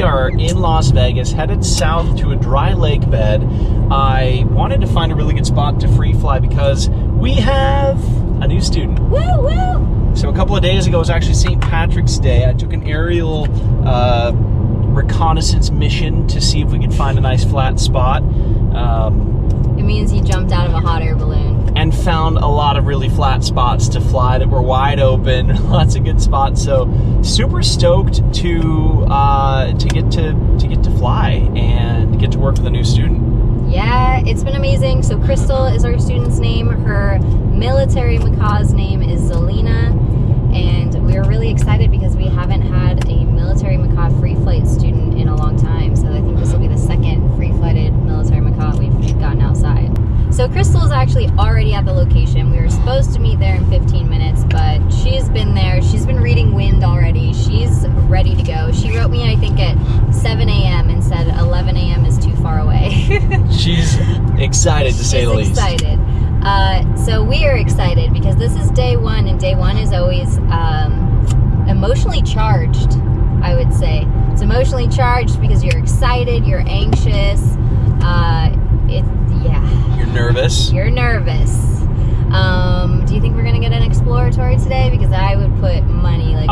We are in Las Vegas, headed south to a dry lake bed. I wanted to find a really good spot to free fly because we have a new student. Woo woo! So a couple of days ago was actually St. Patrick's Day. I took an aerial reconnaissance mission to see if we could find a nice flat spot. It means you jumped out of a hot air balloon. And found a lot of really flat spots to fly that were wide open, lots of good spots. So super stoked to get to fly and get to work with a new student. Yeah, it's been amazing. So Krystal is our student's name. Her military Macaw's name is Zelena, and we're really excited because we haven't had a military Macaw free flight student in a long time. So I think this will be the second free flighted military Macaw we've gotten outside. So Krystal is actually already at the location. We were supposed to meet there in 15 minutes, but she's been there. She's been reading wind already. She's ready to go. She wrote me, I think, at 7 a.m. and said 11 a.m. is too far away. She's excited to say the least. She's excited. So we are excited because this is day one, and day one is always emotionally charged, I would say. It's emotionally charged because you're excited, you're anxious, You're nervous. You're nervous. Do you think we're gonna get an exploratory today? Because I would put money, like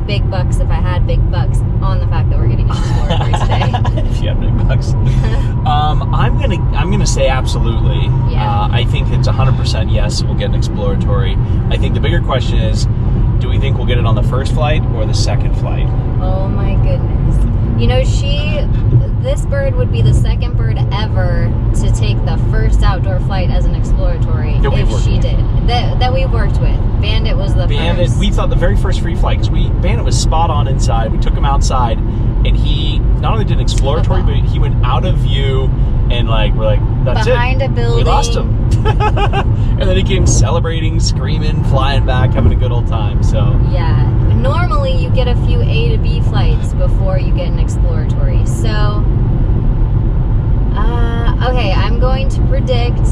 big bucks if I had big bucks, on the fact that we're getting an exploratory today. If you have big bucks. I'm gonna say absolutely. Yeah. I think it's 100% yes, we'll get an exploratory. I think the bigger question is, do we think we'll get it on the first flight or the second flight? Oh my goodness. You know, this bird would be the second bird ever to take the first outdoor flight as an exploratory if she did. That we've worked with. Bandit was the first. We thought the very first free flight, because Bandit was spot on inside. We took him outside, and he not only did an exploratory, but he went out of view, and we're like, that's behind it. a building. We lost him. And then he came celebrating, screaming, flying back, having a good old time. So yeah. Normally you get a few A to B flights before you get an exploratory. So okay, I'm going to predict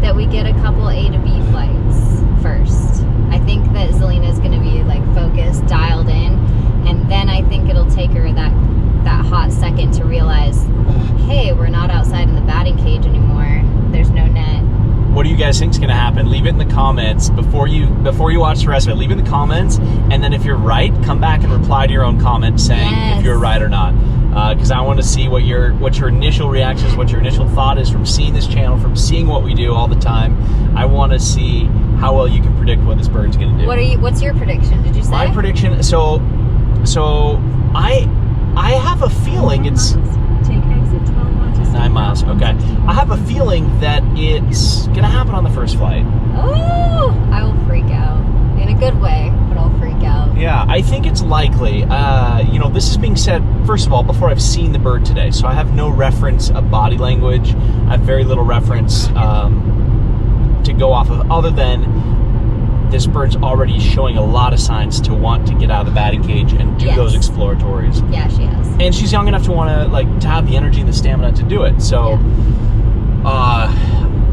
that we get a couple A to B flights first. I think that Zelena is going to be focused, dialed in, and then I think it'll take her that hot second to realize, hey, we're not outside in the batting cage anymore. There's no net. what do you guys think is going to happen? Leave it in the comments before you watch the rest of it. Leave it in the comments, and then if you're right, come back and reply to your own comment saying if you're right or not. Because I want to see what your initial reaction is, what your initial thought is from seeing this channel, from seeing what we do all the time. I want to see how well you can predict what this bird's going to do. What's your prediction? Did you say? My prediction. So I have a feeling it's. Take exit 12 onto 9 miles. Okay. I have a feeling that it's gonna happen on the first flight. Oh, I will freak out in a good way, but I'll freak out. Yeah, I think it's likely. This is being said, first of all, before I've seen the bird today, so I have no reference of body language. I have very little reference to go off of, other than this bird's already showing a lot of signs to want to get out of the batting cage and do those exploratories. Yeah, she has. And she's young enough to want to have the energy and the stamina to do it. So,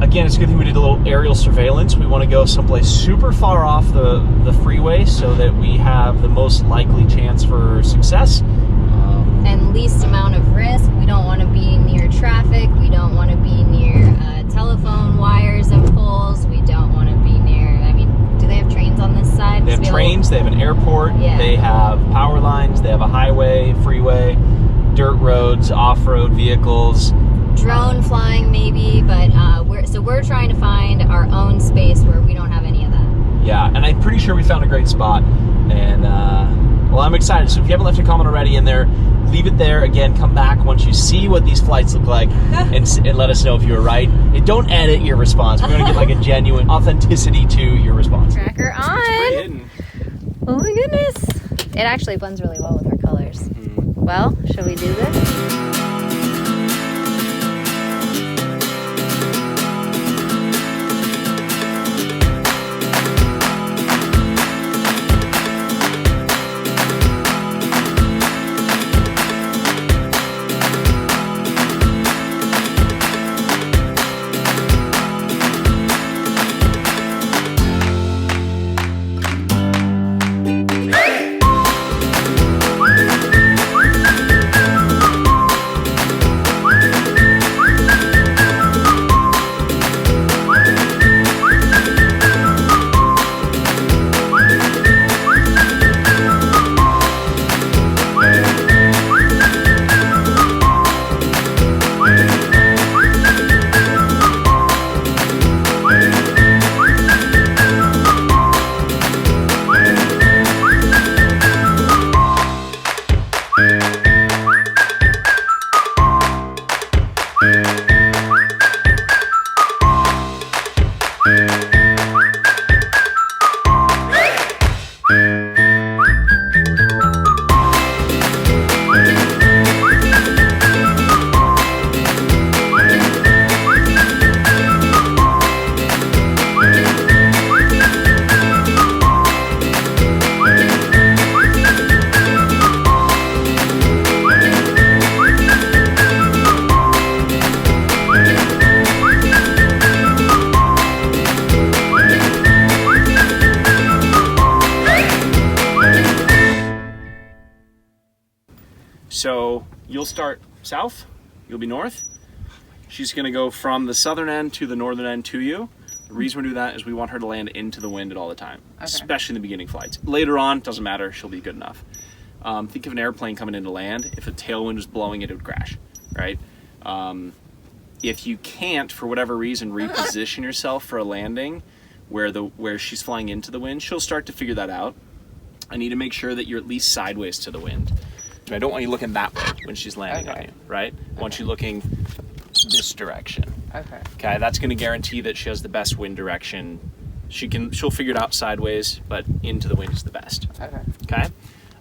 again, it's a good thing we did a little aerial surveillance. We want to go someplace super far off the freeway so that we have the most likely chance for success. And least amount of risk. We don't want to be near traffic. We don't want to be near telephone wires and poles. We don't want to be near, do they have trains on this side? They have trains, they have an airport, they have power lines, they have a highway, freeway, dirt roads, off-road vehicles. Drone flying maybe, but we're trying to find our own space where we don't have any of that. Yeah, and I'm pretty sure we found a great spot. And, well, I'm excited. So if you haven't left a comment already in there, leave it there. Again, come back once you see what these flights look like and let us know if you were right. And don't edit your response. We're going to get a genuine authenticity to your response. Tracker on. Oh my goodness. It actually blends really well with our colors. Well, shall we do this? start south, you'll be north. She's gonna go from the southern end to the northern end to you. The reason we do that is we want her to land into the wind at all the time, especially in the beginning flights. Later on, doesn't matter, she'll be good enough. Think of an airplane coming into land. If a tailwind was blowing it, it would crash, right? If you can't, for whatever reason, reposition yourself for a landing where she's flying into the wind, she'll start to figure that out. I need to make sure that you're at least sideways to the wind. I don't want you looking that way when she's landing on you, right? I want you looking this direction. Okay, that's going to guarantee that she has the best wind direction. She'll figure it out sideways, but into the wind is the best. Okay.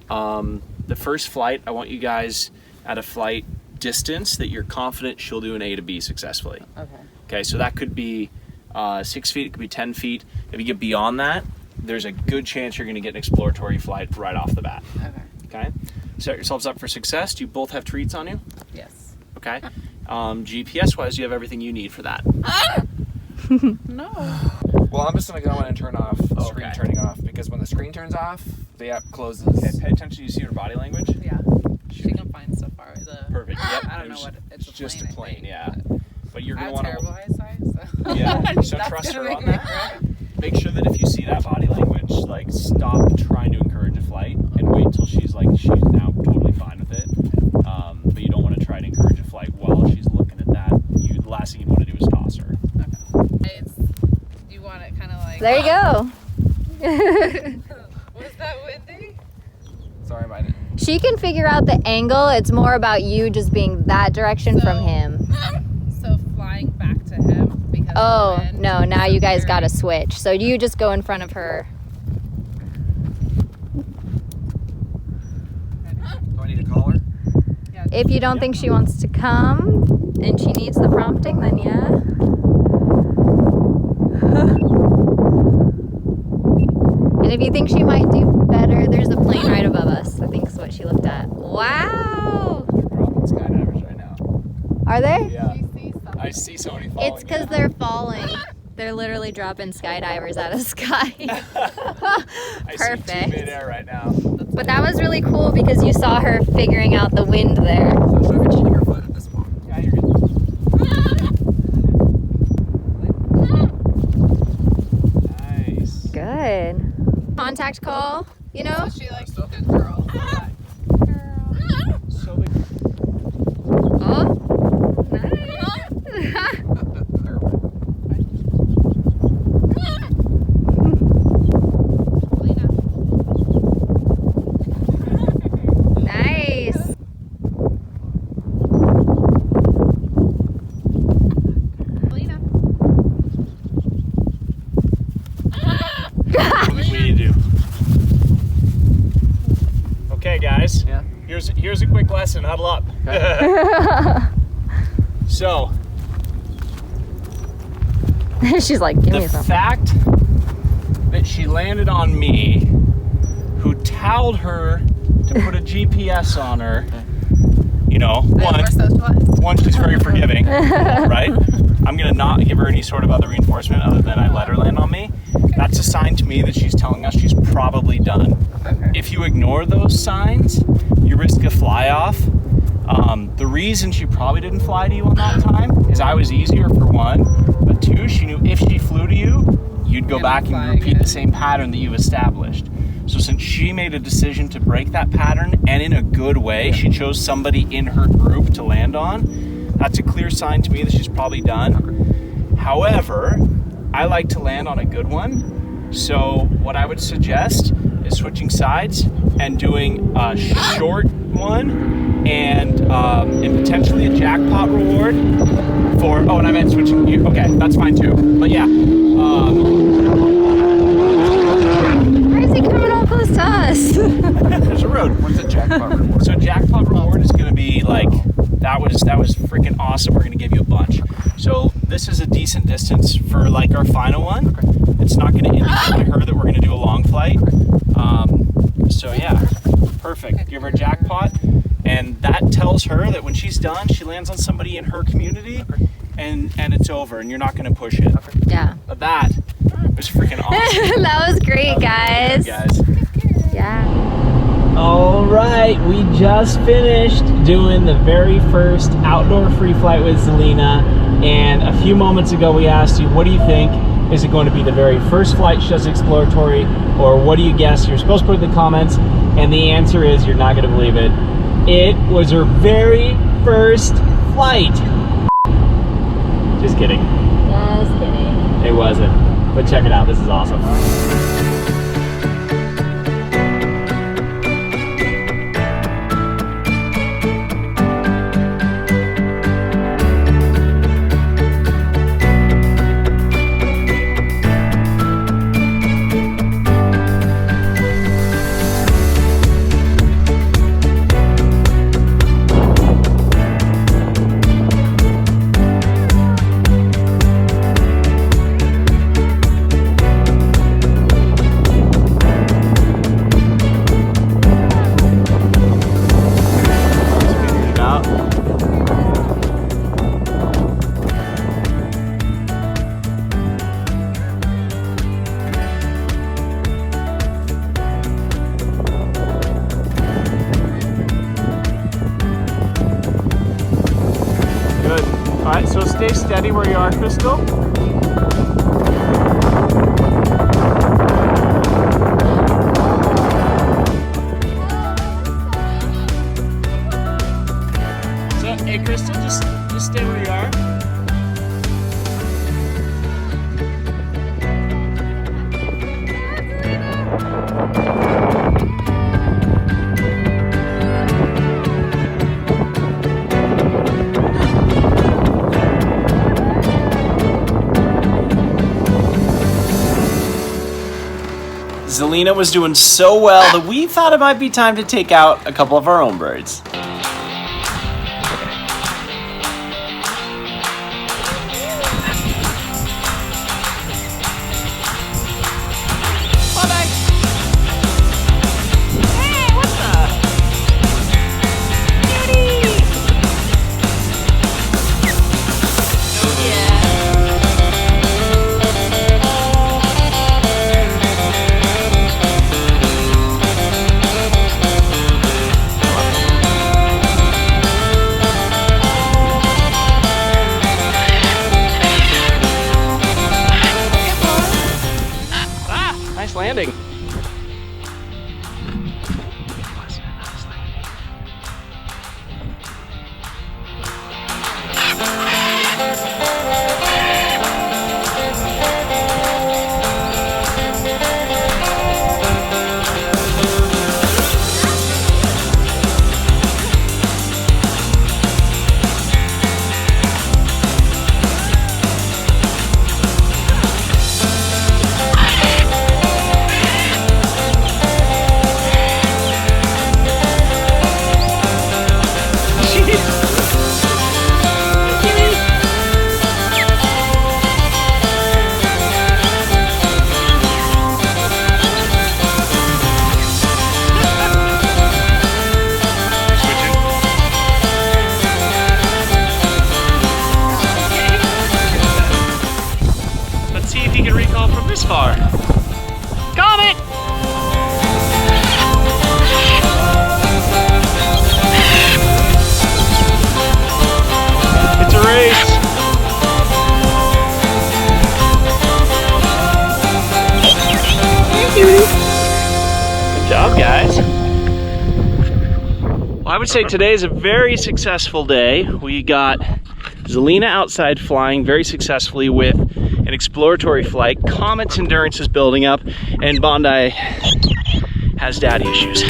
The first flight, I want you guys at a flight distance that you're confident she'll do an A to B successfully. Okay, so that could be 6 feet, it could be 10 feet. If you get beyond that, there's a good chance you're going to get an exploratory flight right off the bat. Okay. Set yourselves up for success. Do you both have treats on you? Yes. Okay. GPS wise, you have everything you need for that. No. Well, I'm just gonna go in and turn off the screen turning off, because when the screen turns off, the app closes. Okay, pay attention. You see her body language? Yeah. She can find stuff far. Perfect. Yep. I don't know what it's just a plane. I Yeah. But you're I gonna have want terrible eyesight, so Yeah. So That's trust gonna her make on me that. cry. Make sure that if you see that body language, like stop trying to encourage a flight and wait till she's now totally fine with it. But you don't want to try to encourage a flight while she's looking at that. The last thing you want to do is toss her. You want it kind of like. There you go. Was that windy? Sorry, I didn't. She can figure out the angle. It's more about you just being that direction from him. So flying back to him because. Oh, of the wind, no, now you guys very- got to switch. So you just go in front of her. Do I need to call her? Yeah, If you don't think she wants to come and she needs the prompting, then yeah. And if you think she might do better, there's a plane right above us, I think is what she looked at. Wow! They're dropping skydivers right now. Are they? Yeah. You see something. I see somebody falling. It's because they're falling. They're literally dropping skydivers out of the sky. I see two Perfect. mid-air right now. But that was really cool because you saw her figuring out the wind there. So should I be keeping her foot at this point? Yeah, you're good. Nice. Good. Contact call, you know? She likes good girl. So big. Oh, nice. Nice. What do we do? Okay, guys. Yeah. Here's a quick lesson. Huddle up. So She's like, give me the something. fact that she landed on me, who toweled her to put a GPS on her, you know, one, she's very forgiving, right? I'm gonna not give her any sort of other reinforcement other than I let her land on me. That's a sign to me that she's telling us she's probably done. If you ignore those signs, you risk a fly off. The reason she probably didn't fly to you on that time is I was easier, for one, but two, she knew if she flew to you, you'd go back and repeat the same pattern that you established. So since she made a decision to break that pattern, and in a good way, she chose somebody in her group to land on, that's a clear sign to me that she's probably done. However, I like to land on a good one. So what I would suggest is switching sides and doing a short one and potentially a jackpot reward for, oh, and I meant switching you. Okay, that's fine too. But yeah. Why is he coming all close to us? There's a road. What's a jackpot reward? So jackpot reward is going to be like, that was freaking awesome. We're going to give you a bunch. So this is a decent distance for like our final one. It's not going to indicate to her that we're going to do a long flight. So yeah, perfect. Give her a jackpot, and that tells her that when she's done, she lands on somebody in her community, and it's over, and you're not going to push it. Yeah. But that was freaking awesome. That was great, guys. Guys. Yeah. All right, we just finished doing the very first outdoor free flight with Zelena, and a few moments ago we asked you, what do you think? Is it going to be the very first flight she does exploratory, or what do you guess? You're supposed to put it in the comments, and the answer is, you're not going to believe it, it was her very first flight. Just kidding. Just kidding. It wasn't, but check it out, this is awesome. Alright, so stay steady where you are, Krystal. So, hey Krystal, just stay where you are. Zelena was doing so well that we thought it might be time to take out a couple of our own birds. Landing. Far. COMET! It's a race. Good job, guys. Well, I would say today is a very successful day. We got Zelena outside flying very successfully with an exploratory flight. COMET's endurance is building up, and Bondi has daddy issues.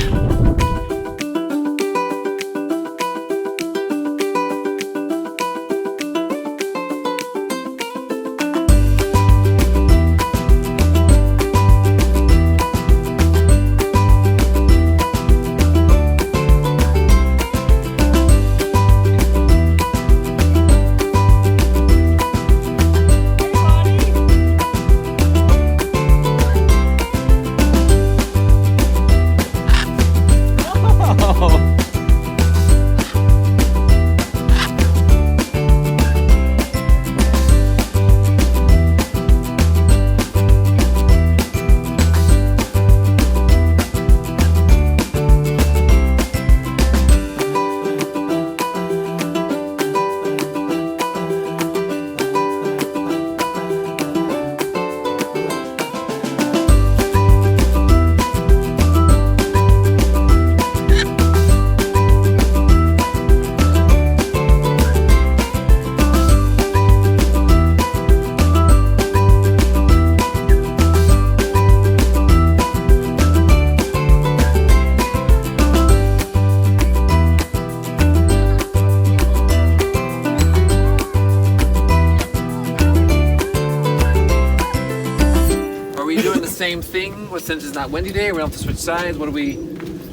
same thing since it's not windy day? We don't have to switch sides. What do we?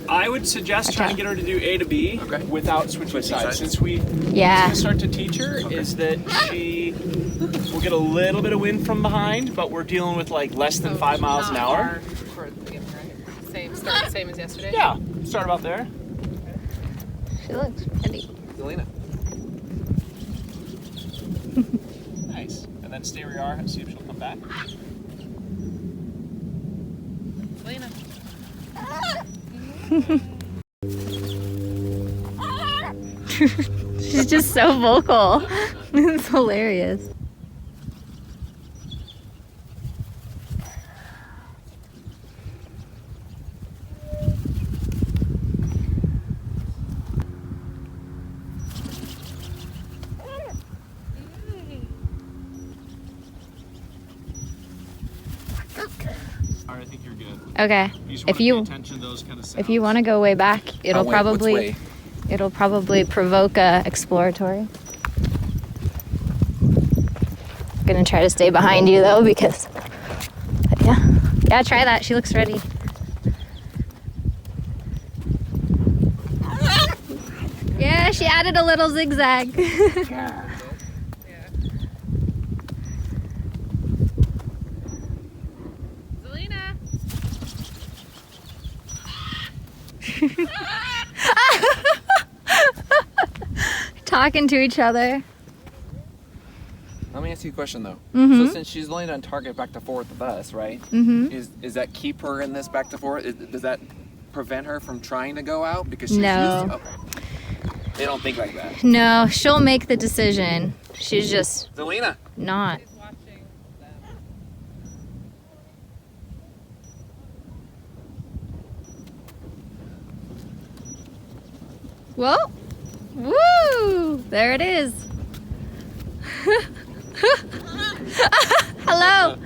I would suggest trying to get her to do A to B without switching sides. Since we start to teach her is that she will get a little bit of wind from behind, but we're dealing with like less than 5 miles an hour. Same as yesterday? Yeah, start about there. She looks pretty. Zelena. Nice. And then stay where you are and see if she'll come back. Zelena. She's just so vocal. It's hilarious. Alright, I think you're good. Okay. If you want to go way back, it'll probably provoke a exploratory. I'm gonna try to stay behind you though because yeah, try that. She looks ready. Yeah, she added a little zigzag. Talking to each other. Let me ask you a question though. Mm-hmm. So since she's laying on target back to forth with us, right? Mm-hmm. Is that keep her in this back to forth? Does that prevent her from trying to go out because she's No. used to, they don't think like that. No, she'll make the decision. She's just Zelena. not. She's watching them. Whoa! Woo! There it is. Hello.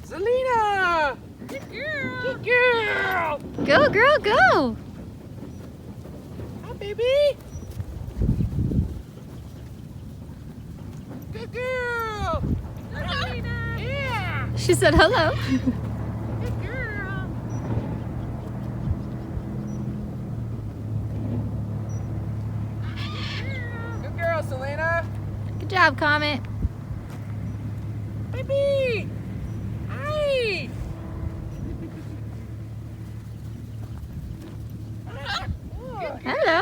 Zelena! Good girl. Good girl! Go, girl, go. Hi, baby! Good girl! Zelena. Yeah! She said hello. Good girl. Good girl, Zelena! Good job, Comet. Baby! Hi! Hello.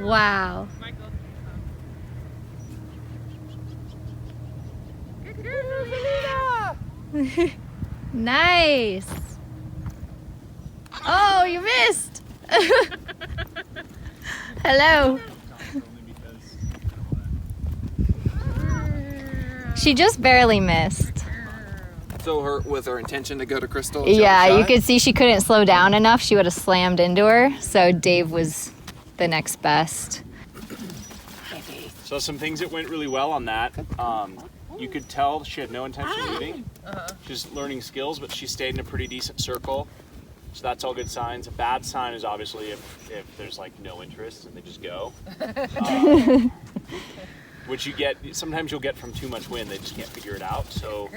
Wow. Michael. Good girl, Zelena! Nice. Oh, you missed. Hello. She just barely missed. So with her intention to go to Krystal? Yeah, you could see she couldn't slow down enough. She would have slammed into her. So Dave was the next best. So some things that went really well on that. You could tell she had no intention of leaving. She's learning skills, but she stayed in a pretty decent circle. So that's all good signs. A bad sign is obviously if there's like no interest and they just go. Which you get, sometimes you'll get from too much wind. They just can't figure it out. So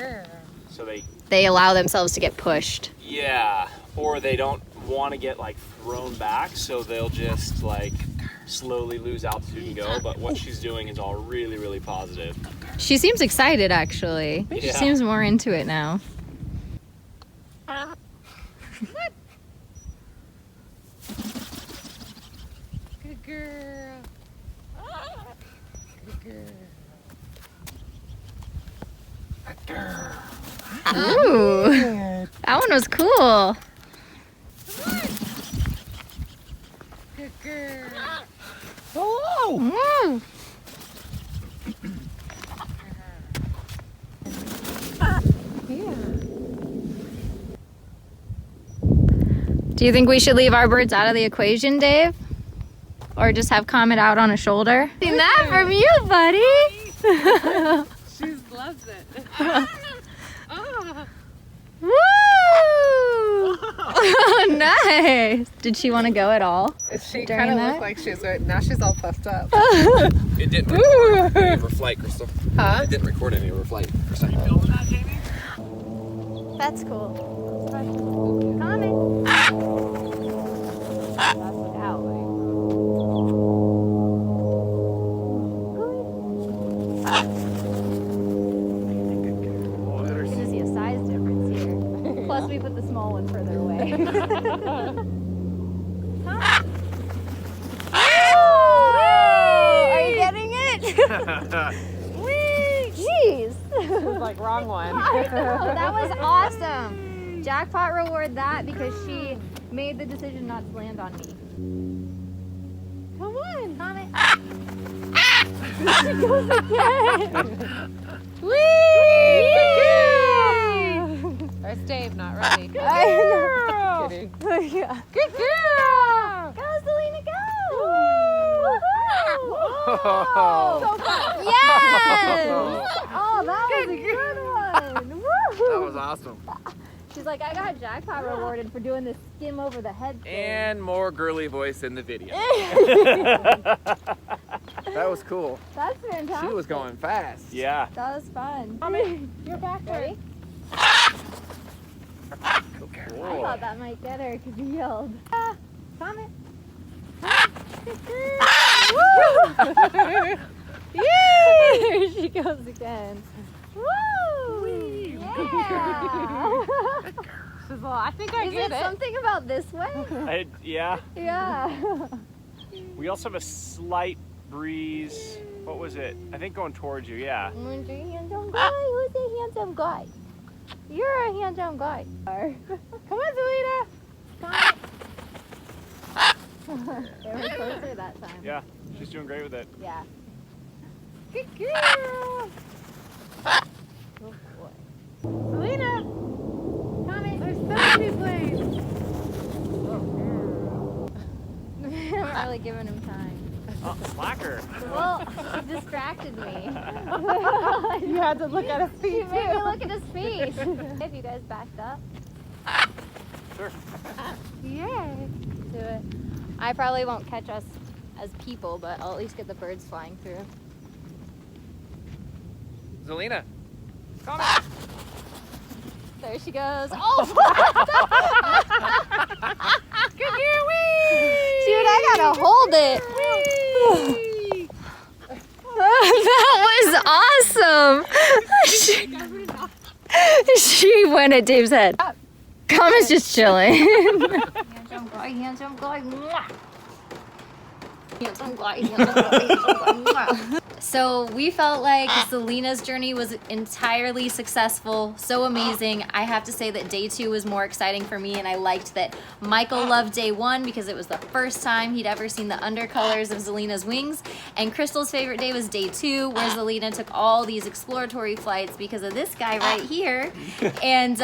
they allow themselves to get pushed. Yeah, or they don't want to get like thrown back, so they'll just like slowly lose altitude and go. But what she's doing is all really, really positive. She seems excited, actually. She Yeah. seems more into it now. Good girl. Good girl. Ooh, that one was cool. Good girl. Hello! Ooh. Do you think we should leave our birds out of the equation, Dave? Or just have Comet out on a shoulder? Seen that from you, buddy. She loves it. Oh. Woo! Nice. Did she want to go at all? She During kind of that? looked like she was right. Now she's all puffed up. It didn't record any of her flight, Krystal. Huh? It didn't record any of her flight. Krystal. That's cool. Coming. That's an owlie. You're gonna see a size difference here. Plus, we put the small one further away. Are you getting it? Whee! Jeez. It was like wrong one. I know, that was awesome. Jackpot reward that because she made the decision not to land on me. Come on, Comet. She goes again. Whee! That's Dave, not ready. Good girl. Kidding. Yeah. Good girl. Go, Zelena, go. Woohoo! So fun. Yes. Oh, that was a good one. Woo! That was awesome. She's like, I got jackpot rewarded for doing this skim over the head thing. And more girly voice in the video. That was cool. That's fantastic. She was going fast. Yeah. That was fun. You're back there. I thought that might get her because he yelled. Comet. Here she goes again. Woo! Yeah. She's like, I think I Is get it it. something about this way? Yeah. Yeah. We also have a slight breeze. What was it? I think going towards you, yeah. Who's a handsome guy? Who's a handsome guy? You're a handsome guy. Come on, Zelena. They were closer that time. Yeah, she's doing great with it. Yeah. Good girl. Oh boy. Zelena, Comment. there's 70 planes. I'm not really giving him time. Oh, slacker. Well, she distracted me. You had to look at his She feet made me too. look at his face. If you guys backed up. Sure. Yay. Do it. I probably won't catch us as people, but I'll at least get the birds flying through. Zelena. There she goes. Oh! Good girl, wee! Dude, I gotta hold it. That was awesome. She went at Dave's head. Comet's just chilling. Handsome guy, handsome guy. Handsome guy, handsome guy, handsome guy. So we felt like Zelena's journey was entirely successful, so amazing. I have to say that day 2 was more exciting for me, and I liked that Michael loved day 1 because it was the first time he'd ever seen the undercolors of Zelena's wings, and Krystal's favorite day was day 2, where Zelena took all these exploratory flights because of this guy right here, and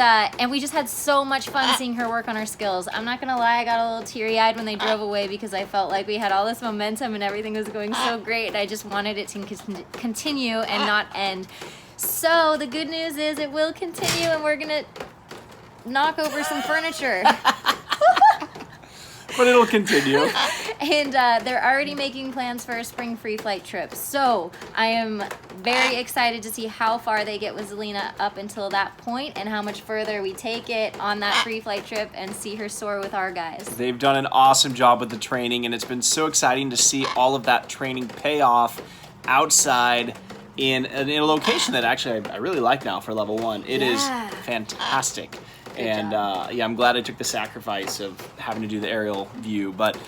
we just had so much fun seeing her work on her skills. I'm not gonna lie, I got a little teary-eyed when they drove away because I felt like we had all this momentum and everything was going so great, and I just wanted it to continue and not end. So the good news is it will continue, and we're gonna knock over some furniture. But it'll continue. And they're already making plans for a spring free flight trip. So I am very excited to see how far they get with Zelena up until that point and how much further we take it on that free flight trip and see her soar with our guys. They've done an awesome job with the training, and it's been so exciting to see all of that training pay off outside in a location that actually I really like now for level 1. It is fantastic. And yeah, I'm glad I took the sacrifice of having to do the aerial view, but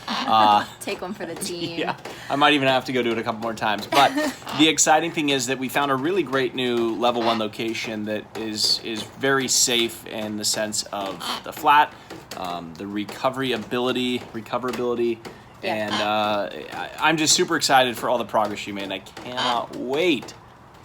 Take one for the team. yeah, I might even have to go do it a couple more times. But the exciting thing is that we found a really great new level 1 location that is very safe in the sense of the flat, the recoverability, and I'm just super excited for all the progress you made. And I cannot wait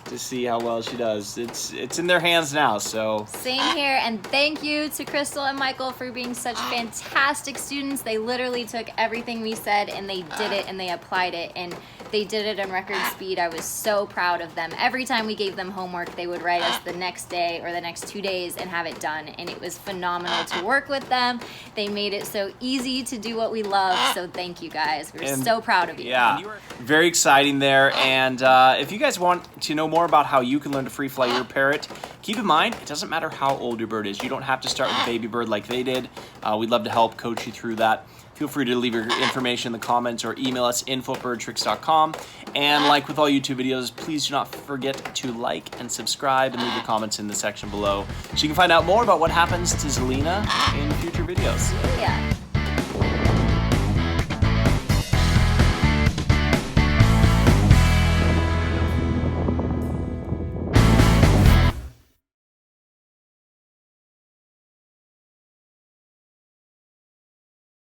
to see how well she does. It's in their hands now, so. Same here, and thank you to Krystal and Michael for being such fantastic students. They literally took everything we said and they did it and they applied it, and they did it in record speed. I was so proud of them. Every time we gave them homework, they would write us the next day or the next 2 days and have it done, and it was phenomenal to work with them. They made it so easy to do what we love, so thank you guys. We're so proud of you. Yeah, very exciting there. And if you guys want to know more about how you can learn to free fly your parrot, keep in mind, it doesn't matter how old your bird is. You don't have to start with a baby bird like they did. We'd love to help coach you through that. Feel free to leave your information in the comments or email us info@birdtricks.com. And like with all YouTube videos, please do not forget to like and subscribe and leave your comments in the section below so you can find out more about what happens to Zelena in future videos. Yeah.